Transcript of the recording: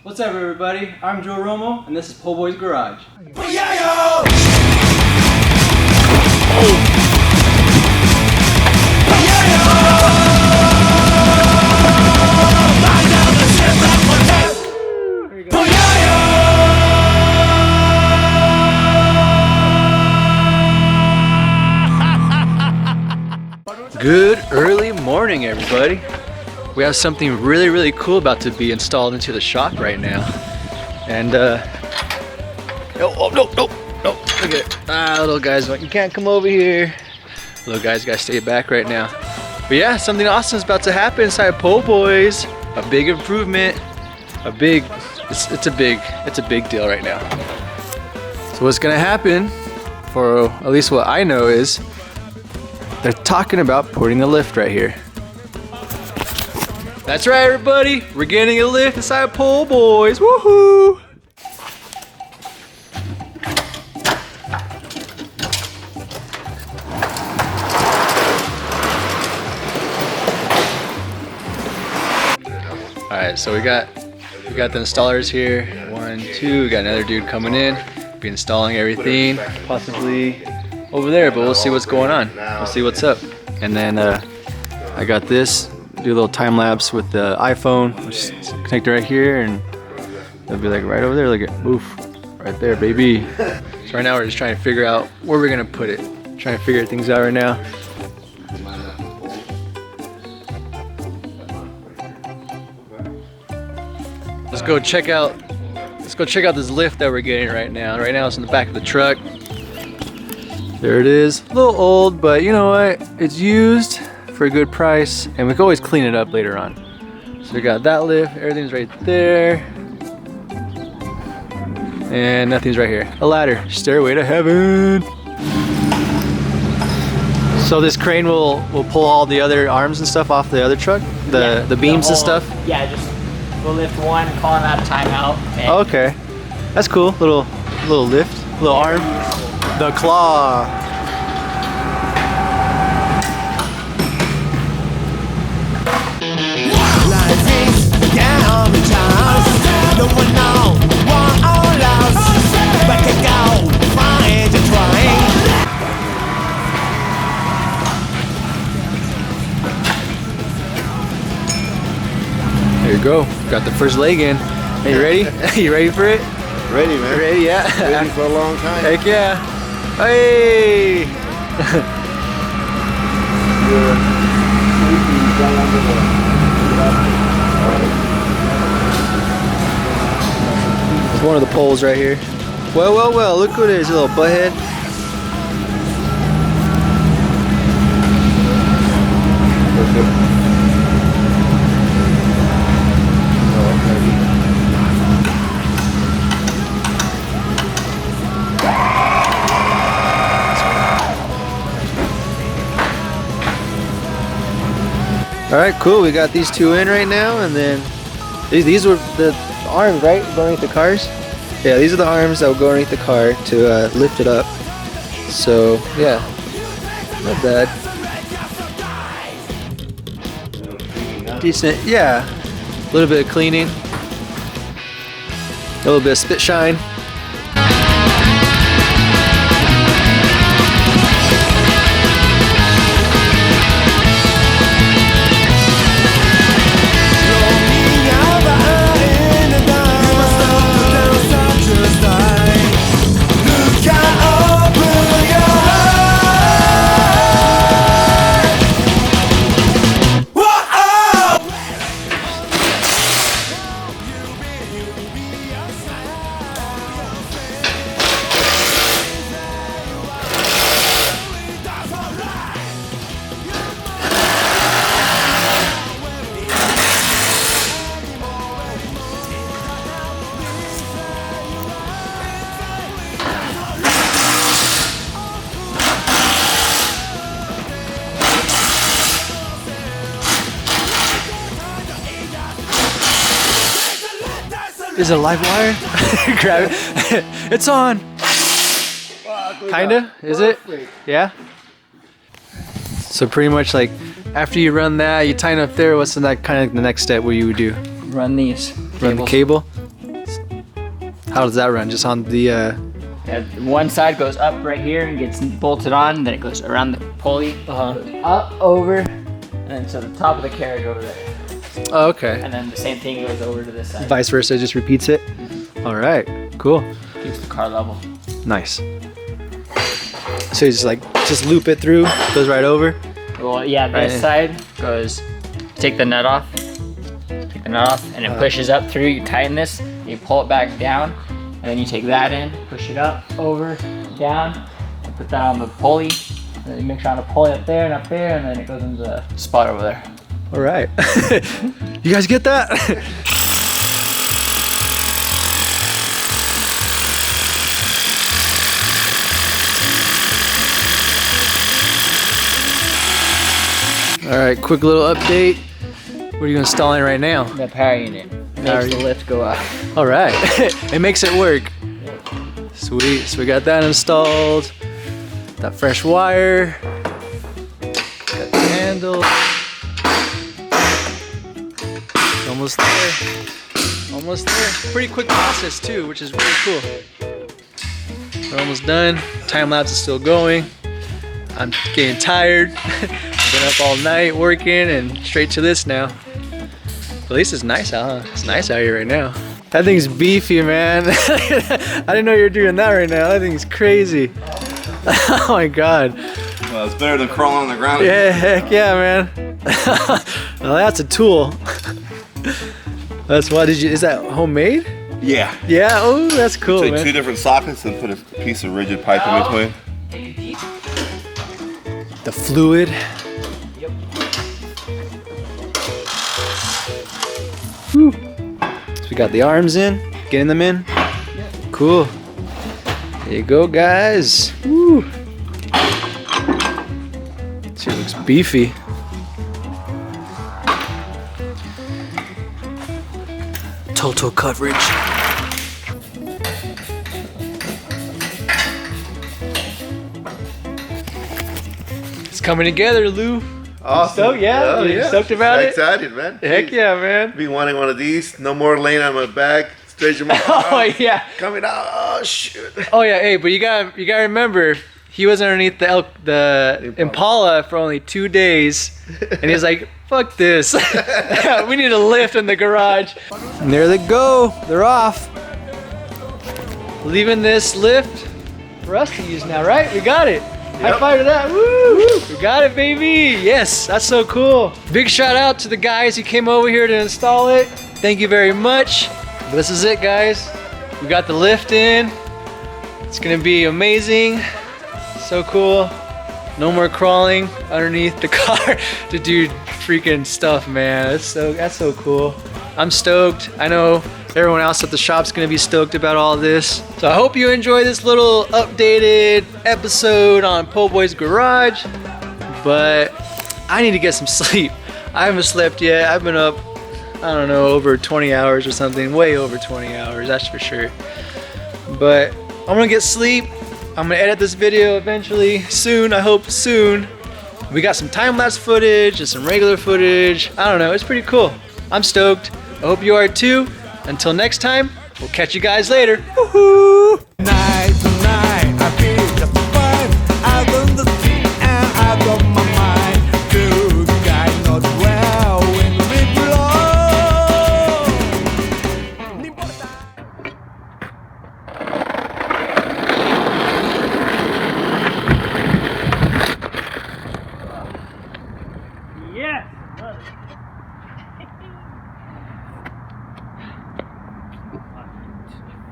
What's up, everybody? I'm Joe Romo, and this is POHBOYS Garage. Good early morning, everybody. We have something really cool about to be installed into the shop right now. And no, look at it. Little guys, you can't come over here. Little guys gotta stay back right now. But yeah, something awesome is about to happen inside POHBOYS. A big improvement. It's a big deal right now. So what's gonna happen, for at least what I know, is they're talking about putting a lift right here. That's right, everybody. We're getting a lift inside POHBOYS. Woohoo! All right, so we got the installers here. 1, 2. We got another dude coming in, be installing everything, possibly over there, but we'll see what's going on. We'll see what's up. And then I got this. Do a little time lapse with the iPhone. Just connect it right here, and it'll be like right over there. Look at oof, right there, baby. So right now we're just trying to figure out where we're gonna put it. Trying to figure things out right now. Let's go check out this lift that we're getting right now. Right now it's in the back of the truck. There it is. A little old, but you know what? It's used for a good price, and we can always clean it up later on. So we got that lift, everything's right there, and nothing's right here. A ladder, stairway to heaven. So this crane will pull all the other arms and stuff off the other truck, the beams and stuff. Yeah, just we'll lift one, call him out of timeout. Oh, okay, that's cool. Little lift, little arm, the claw. There you go. Got the first leg in. Hey, you ready? You ready for it? Ready, man. Ready? Yeah. Ready for a long time. Heck yeah. Hey. It's one of the poles right here. Well. Look who it is, little butthead. All right, cool. We got these two in right now, and then these were the arms, right? Go underneath the cars. Yeah, these are the arms that will go underneath the car to lift it up. So yeah, not bad. Decent, yeah. A little bit of cleaning, a little bit of spit shine. Is it a live wire? Grab it. It's on. Kinda, is it? Yeah? So pretty much like after you run that, you tighten up there, what's the next step what you would do? Run these. Run the cable? How does that run? Just on the One side goes up right here and gets bolted on, then it goes around the pulley, goes up, over, and then to the top of the carriage over there. Oh, okay. And then the same thing goes over to this side. Vice versa, just repeats it. All right, cool. Keeps the car level. Nice. So you just loop it through, goes right over. Well, yeah, this side goes, take the nut off, and it pushes up through. You tighten this, you pull it back down, and then you take that in, push it up, over, down, and put that on the pulley. And then you make sure on the pulley up there, and then it goes into the spot over there. All right. You guys get that? All right, quick little update. What are you installing right now? The power unit makes the lift go up. All right, it makes it work. Sweet, so we got that installed. That fresh wire. Got the handle. Almost there. Almost there. Pretty quick process too, which is really cool. We're almost done. Time lapse is still going. I'm getting tired. Been up all night working and straight to this now. At least it's nice out, huh? It's nice out here right now. That thing's beefy, man. I didn't know you were doing that right now. That thing's crazy. Oh my God. Well, it's better than crawling on the ground. Yeah, heck yeah, man. Well, that's a tool. That's why is that homemade? Yeah. Yeah, oh, that's cool, Take man. 2 different sockets and put a piece of rigid pipe in between. The fluid. Yep. Whew. So we got the arms in, getting them in. Yep. Cool. There you go, guys. Woo. She looks beefy. Total coverage. It's coming together, Lou. Awesome. Stoked, yeah? You stoked about it? Excited, man. Heck yeah, man. Be wanting one of these. No more laying on my back. Straight your Oh yeah. Coming out. Oh shoot. Oh yeah. Hey, but you gotta remember, he was underneath the Impala for only 2 days, and he was like, "Fuck this. We need a lift in the garage." And there they go. They're off. Leaving this lift for us to use now, right? We got it. High five to that. Woo! We got it, baby. Yes, that's so cool. Big shout out to the guys who came over here to install it. Thank you very much. This is it, guys. We got the lift in. It's gonna be amazing. So cool. No more crawling underneath the car to do freaking stuff, man. That's so cool. I'm stoked. I know everyone else at the shop's gonna be stoked about all this. So I hope you enjoy this little updated episode on POHBOYS Garage. But I need to get some sleep. I haven't slept yet. I've been up, I don't know, over 20 hours or something. Way over 20 hours, that's for sure. But I'm gonna get sleep. I'm gonna edit this video eventually, soon, I hope soon. We got some time-lapse footage and some regular footage. I don't know, it's pretty cool. I'm stoked. I hope you are too. Until next time, we'll catch you guys later. Woohoo! Night.